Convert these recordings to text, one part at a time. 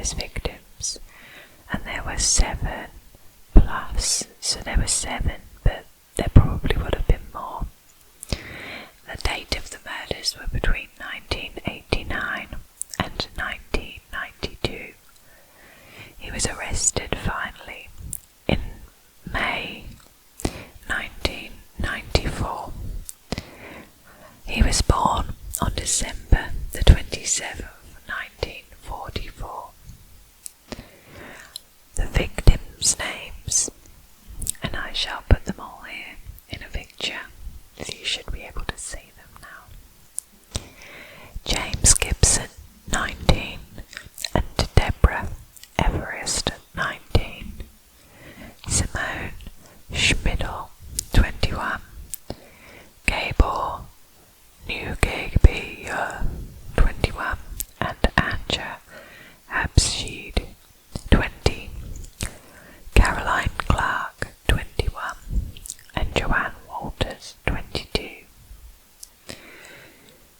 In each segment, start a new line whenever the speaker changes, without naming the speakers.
his victims, and there were 7 plus, so there were 7, but there probably would have been more. The date of the murders were between 1989 and 1992. He was arrested finally in May 1994. He was born on December the 27th, 1944. The victims' names, and I shall put them all here in a picture, so you should be able to see them now. James Gibson, 19, and Deborah Everest, 19. Simone Schmidl, 21. Gabor Gabby, 21, and Anja Habsheed, 20. Caroline Clark, 21, and Joanne Walters, 22.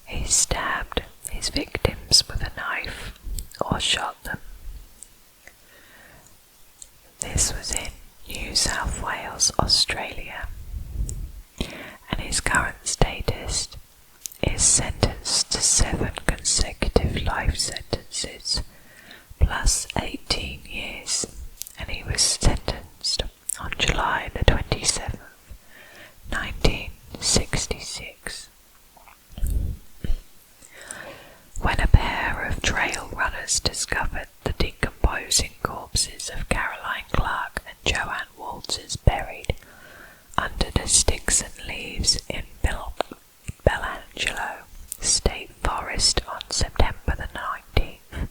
He stabbed his victims with a knife or shot them. This was in New South Wales, Australia, and his current status is sentenced to 7 consecutive life sentences plus 18 years, and he was sentenced on July the 27th, 1966. When a pair of trail runners discovered the decomposing corpses of Caroline Clark and Joanne Walters buried under the sticks and leaves in Belangelo State Forest on September the 19th,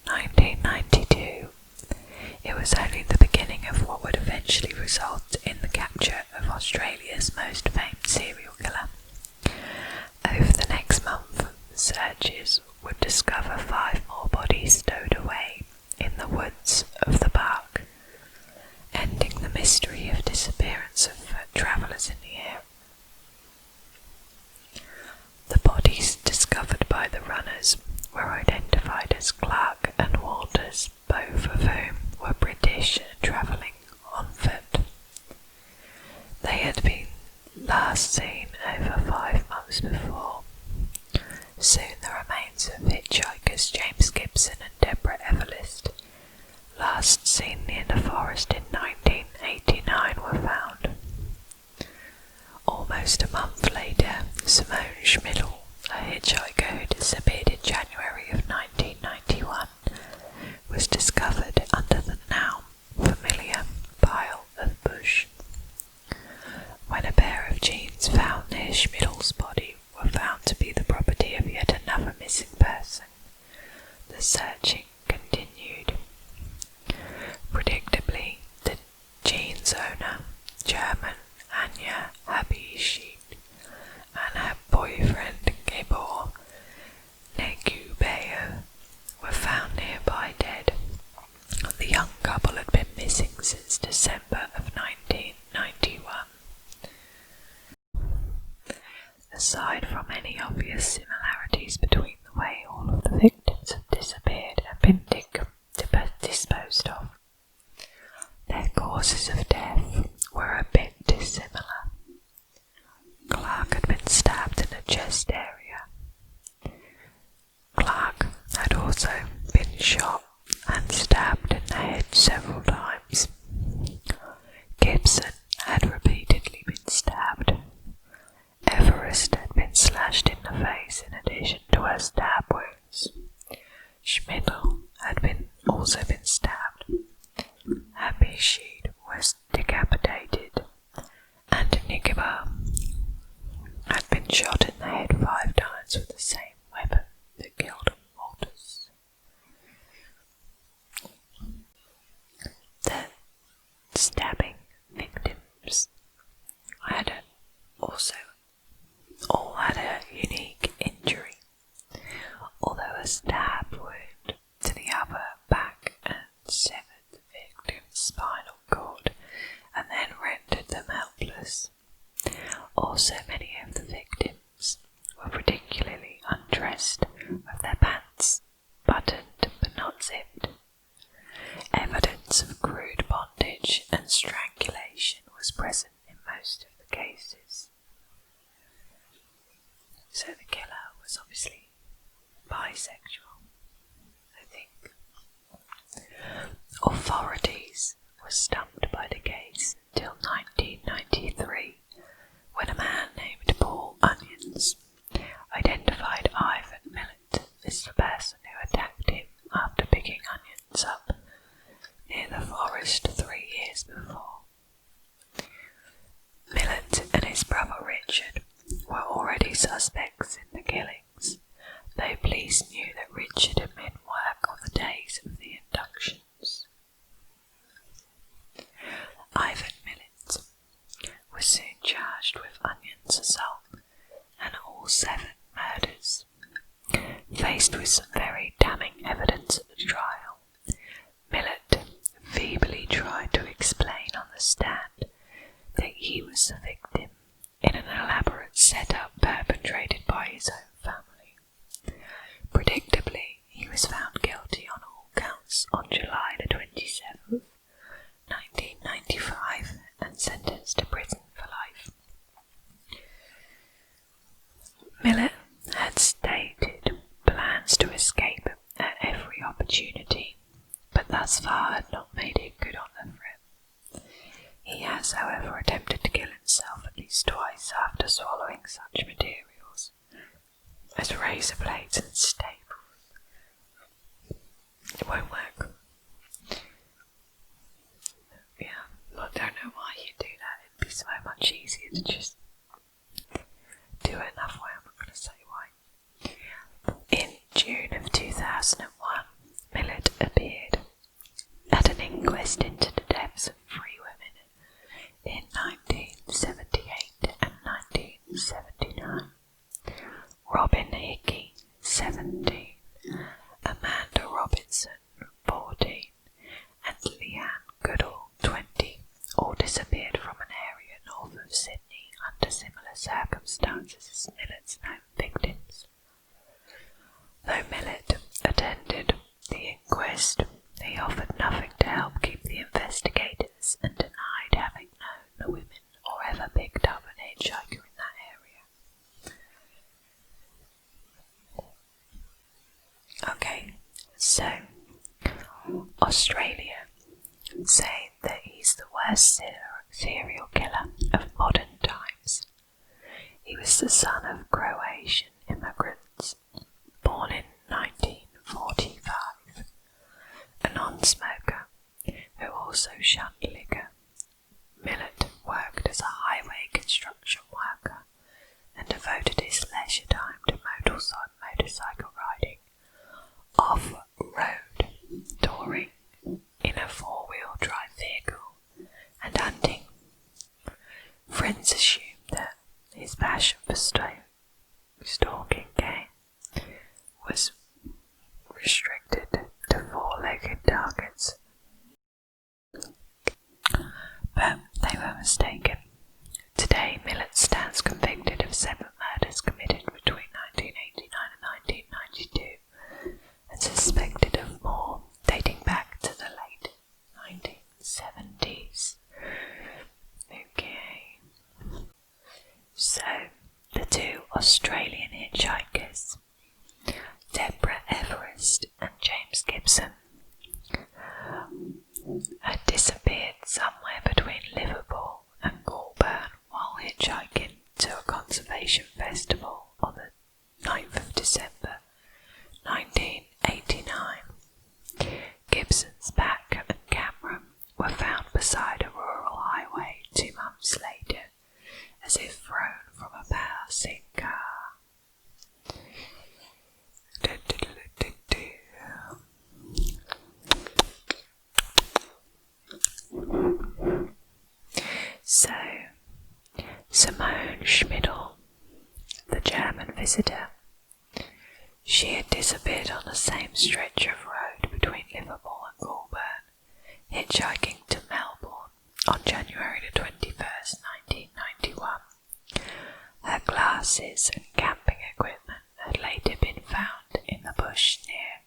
1992, it was only the beginning of what would eventually result in the capture of Australia's most famed serial killer. Over the next month, searchers would discover 5 more bodies stowed away in the woods of the park, ending the mystery of disappearance of travellers in the area. The bodies discovered by the runners were identified as Clark and Walters, both of whom were British and travelling on foot. They had been last seen over 5 months before. Soon the remains of hitchhikers James Gibson and Deborah Everest, last seen near the forest in 1989, were found. Almost a month later, Simone Schmidl, a hitchhiker who disappeared in January of 1991, was discovered under the now familiar pile of bush. When a pair of jeans found near Schmidl's body were found to be the property of yet another missing person, the searching continued. Predictably, the jeans owner, German Anja Habsheed, and her boyfriend Gabor Negubeo were found nearby dead. The young couple had been missing since December of 1991. Aside from any obvious similarities between the way all of the victims have disappeared and been disposed of, their causes of death were a bit dissimilar. Clark had been stabbed in the chest area. Clark had also been shot and stabbed in the head several times. Gibson had repeatedly been stabbed. Everest had been slashed in the face in addition to her stab wounds. Schmidl had also been stabbed. Habsheed was decapitated, and Nikiba had been shot in the head 5 times with the same weapon that killed Walters. The stabbing victims all had a unique injury, although a stab wound to the upper back and revenge and strangulation was present in most of the cases. So the killer was obviously bisexual, I think. Authorities were stumped by the case until 1993, when a man named Paul Onions identified Ivan Milit as the person who attacked him after picking onions up near the forest 3 years before. Milit and his brother Richard were already suspects in the killings, though police knew that Richard had been work on the days of the abductions. Ivan Milit was soon charged with Onion's assault and all 7 murders. Faced with some very damning evidence at the trial, Milit feebly tried to explain on the stand that he was the victim in an elaborate setup perpetrated by his own family. Predictably, he was found guilty on all counts on July the 27th, 1995, and sentenced to prison for life. Milit had stated plans to escape at every opportunity, but thus far had not made it good on the threat. He has, however, attempted to kill himself at least twice after swallowing such materials as razor blades and staples. It won't work. Yeah, I don't know why you do that. It'd be so much easier to just do it enough way. I'm not going to say why. In June of 2001, Milit appeared at an inquest into the deaths of 3 women in 1978 and 1979. Robin Hickey, 17, Amanda Robinson, 14, and Leanne Goodall, 20, all disappeared from an area north of Sydney under similar circumstances as Milit's known victims. Though Milit attended the inquest, he offered nothing to help keep the investigators and denied having known the women or ever picked up an hitchhiker in that area. Okay, so Australia saying that he's the worst serial killer of modern times. He was the son of Croatian immigrants, born in 1945, a non-smoker who also shunned liquor. Milit worked as a highway construction worker and devoted his leisure time to motorcycle riding, off-road touring in a 4-wheel drive vehicle, and hunting. Friends assumed that his passion for stalking game was restricted to 4-legged targets, but they were mistaken. Today, Milit stands convicted of 7 murders committed between 1989 and 1992, and suspected of more dating back to the late 1970s. Okay. So, the 2 Australian hitchhikers, Deborah Everest and James Gibson, had disappeared somewhere between Liverpool and Goulburn while hitchhiking to a conservation festival on the 9th of December 1989. Gibson's back and camera were found beside a rural highway 2 months later, as if thrown from a passing car. So, Simone Schmidl, the German visitor, she had disappeared on the same stretch of road between Liverpool and Goulburn, hitchhiking to Melbourne on January the 21st, 1991. Her glasses and camping equipment had later been found in the bush near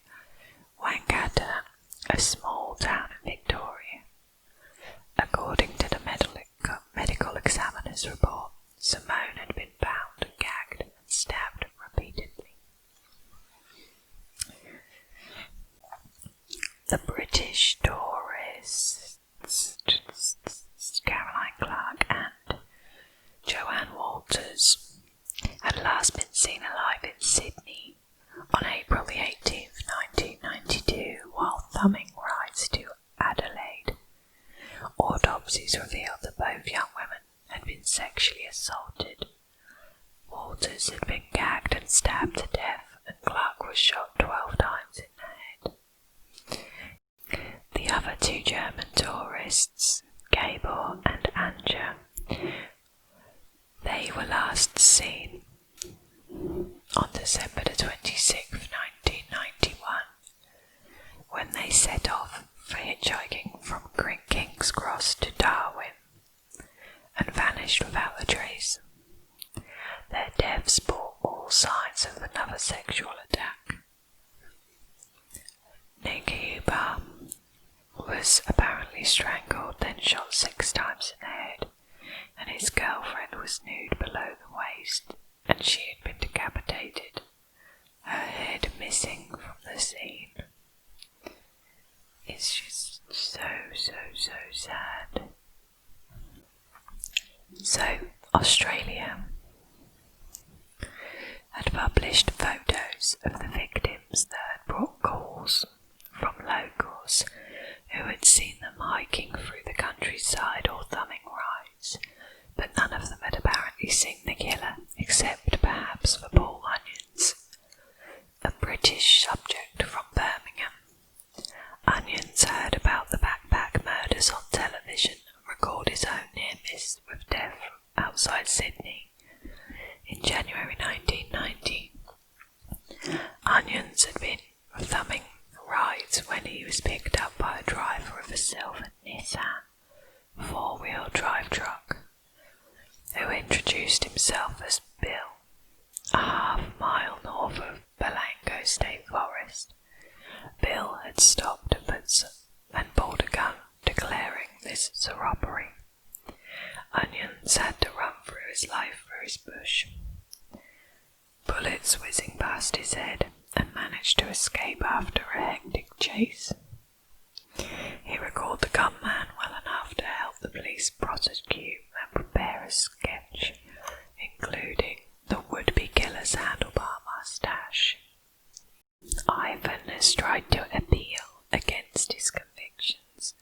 Wangata, a small town in Victoria. A police report, Simone had been bound, gagged and stabbed repeatedly. The British tourists Caroline Clark and Joanne Walters had last been seen alive in Sydney on April the 18th, 1992, while thumbing rides to Adelaide. Autopsies revealed that both young women had been sexually assaulted. Walters had been gagged and stabbed to death, and Clark was shot 12 times in the head. The other two German tourists, Gabor and Anja, they were last seen on December the 26th, 1991, when they set off for hitchhiking from King's Cross to Darwin and vanished without a trace. Their deaths bore all signs of another sexual attack. Nick Huber was apparently strangled, then shot 6 times in the head, and his girlfriend was nude below the waist, and she had been decapitated, her head missing from the scene. It's just so sad. So, Australia had published photos of the victims that had brought calls from locals who had seen them hiking through the countryside or thumbing rides, but none of them had apparently seen the killer, except perhaps for Paul Onions, a British subject from Birmingham. Onions heard about the backpack murders on television and recalled his own near-miss with death outside Sydney in January 1990. Onions had been thumbing rides when he was picked up by a driver of a silver Nissan 4-wheel drive truck, who introduced himself as Bill, a half-mile north of Balango State Forest. Bill had stopped and pulled a gun, declaring this as a robbery. Onions had to run for his life through his bush, bullets whizzing past his head, and managed to escape after a hectic chase. He recalled the gunman well enough to help the police prosecute and prepare a sketch, including the would-be killer's handlebar mustache. Ivan has tried to appeal against his convictions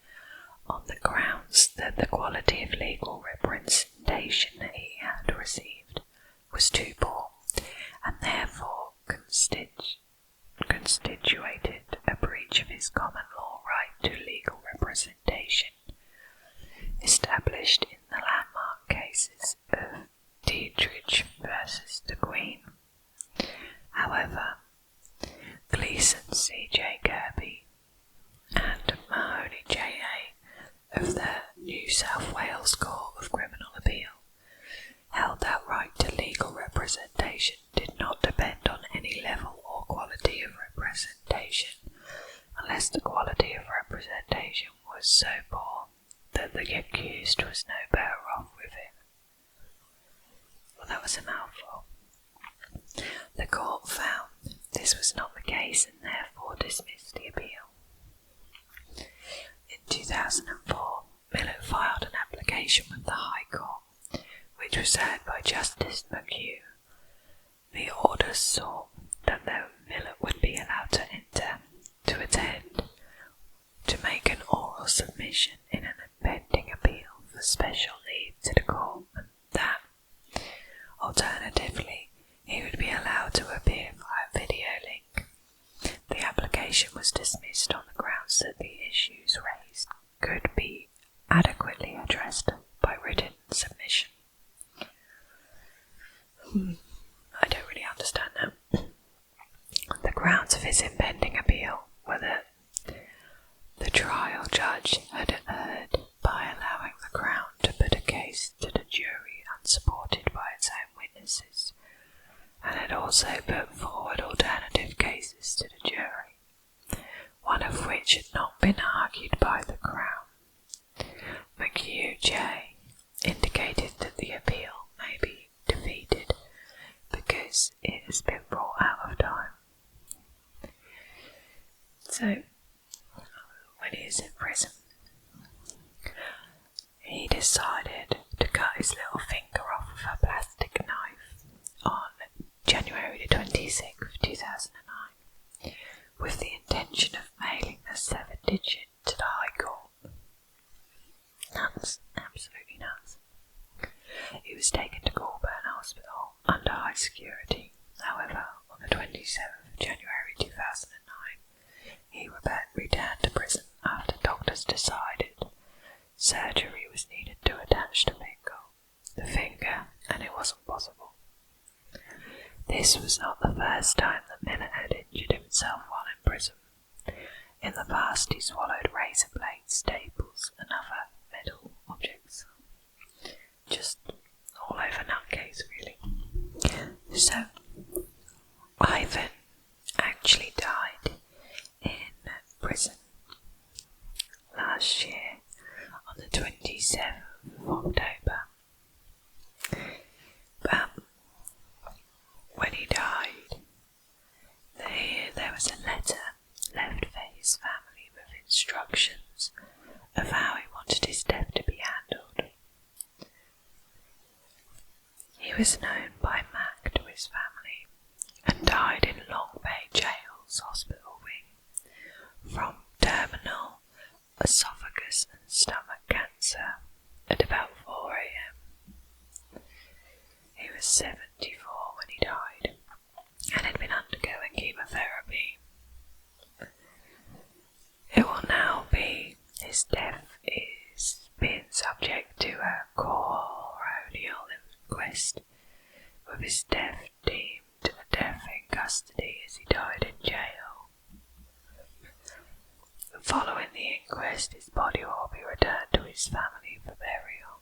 on the grounds that the quality of legal representation that he had received was too poor, and therefore constituted a breach of his common law right to legal representation, established in the landmark cases of Dietrich versus the Queen. However, Gleeson C.J. Gabby and Mahoney J.A. of the New South Wales Court of Criminal Appeal held that right to legal representation did not depend on any level or quality of representation, unless the quality of representation was so poor that the accused was no better off with it. Well, that was a mouthful. The court found this was not the case and therefore dismissed the appeal. In 2004, Milit filed an application with the High Court, which was heard by Justice McHugh. The order saw that Milit would be allowed to attend to make an oral submission in an impending appeal for special leave to the court, and that, alternatively, he would be allowed to appear via video link. The application was dismissed on the grounds that the issues raised could be adequately addressed by written submission. I don't really understand that. The grounds of his impending appeal were that the trial judge had erred by allowing the Crown to put a case to the jury unsupported by its own witnesses, and had also put forward alternative cases to the jury, one of which had not been argued by the Crown. McHugh J. indicated that the the appeal may be defeated because it has been brought out of time. So, when he was in prison, he decided to cut his little finger off with a plastic knife on January the 26th, 2009, with the intention of mailing the 7th digit to the High Court. Nuts, absolutely nuts. He was taken to Goulburn Hospital under high security. However, on the 27th of January 2009, he returned to prison after doctors decided surgery was needed to attach the finger, and it wasn't possible. This was not the first time that Milat had injured himself while in prison. In the past, he swallowed razor blades, staples, and other metal objects. Just all over nutcase, really. So, Ivan actually died in prison last year on the 27th of October. But when he died, there was a letter left for his family with instructions of how he wanted his death to be handled. He was known by Mac to his family and died in Long Bay Jail's hospital wing from terminal esophagus and stomach cancer at about 4 a.m. He was 74 when he died and had been undergoing chemotherapy. It will now be his death is being subject to a coronial inquest, with his death deemed a death in custody as he died in jail. Following the inquest, his body will be returned to his family for burial.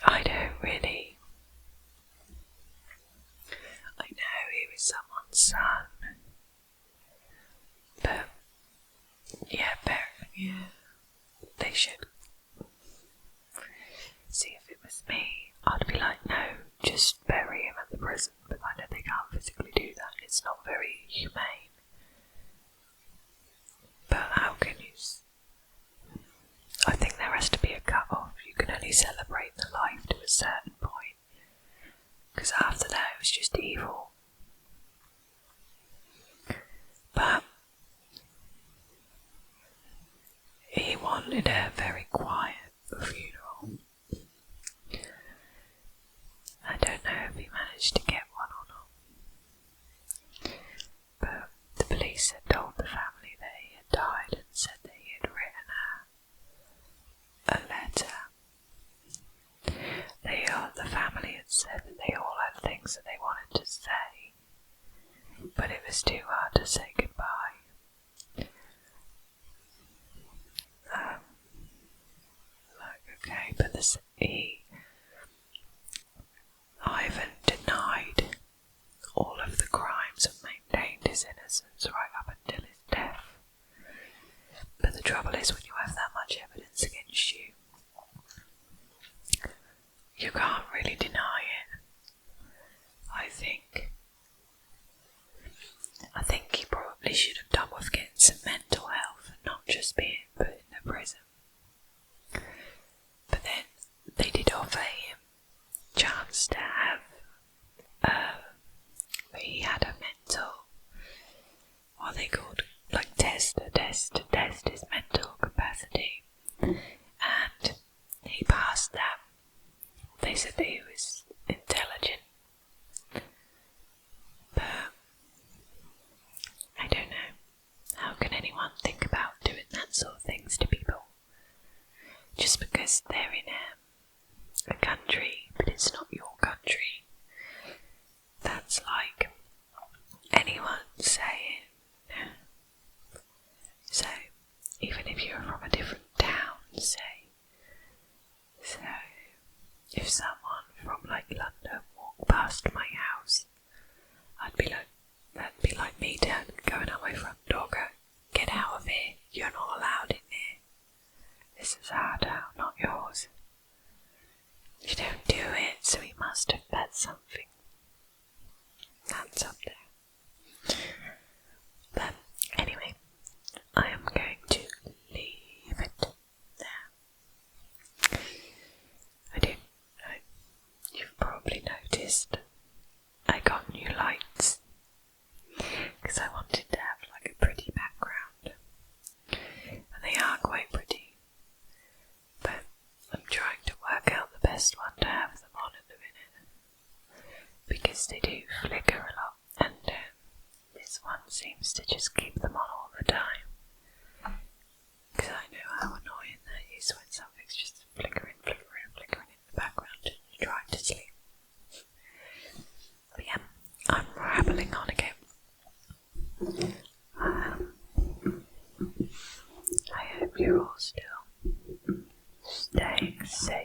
I know he was someone's son, but they should see if it was me. I'd be like, no, just bury him at the prison, but I know they can't physically do that. It's not very humane. But how can you? I think there has to be a cut-off. You can only celebrate the life to a certain point, because after that it was just evil. But he wanted a very quiet funeral. I don't know if he managed to get one or not, but the police had told the family that he had died and said that he had written a letter. The family had said that they all had things that they wanted to say, but it was too hard to say goodbye. But Ivan denied all of the crimes and maintained his innocence right up until his death. But the trouble is, when you have that much evidence against you, you can't really deny it. I think he probably should have done with getting some mental health and not just being put in the prison. But then they did offer him a chance to have, he had a mental, what they called, like test his mental capacity, and he passed that. They said that he was intelligent, but I don't know. How can anyone think about doing that sort of thing seems to just keep them on all the time. Because I know how annoying that is when something's just flickering in the background and you're trying to sleep. But yeah, I'm rambling on again. I hope you're all still staying safe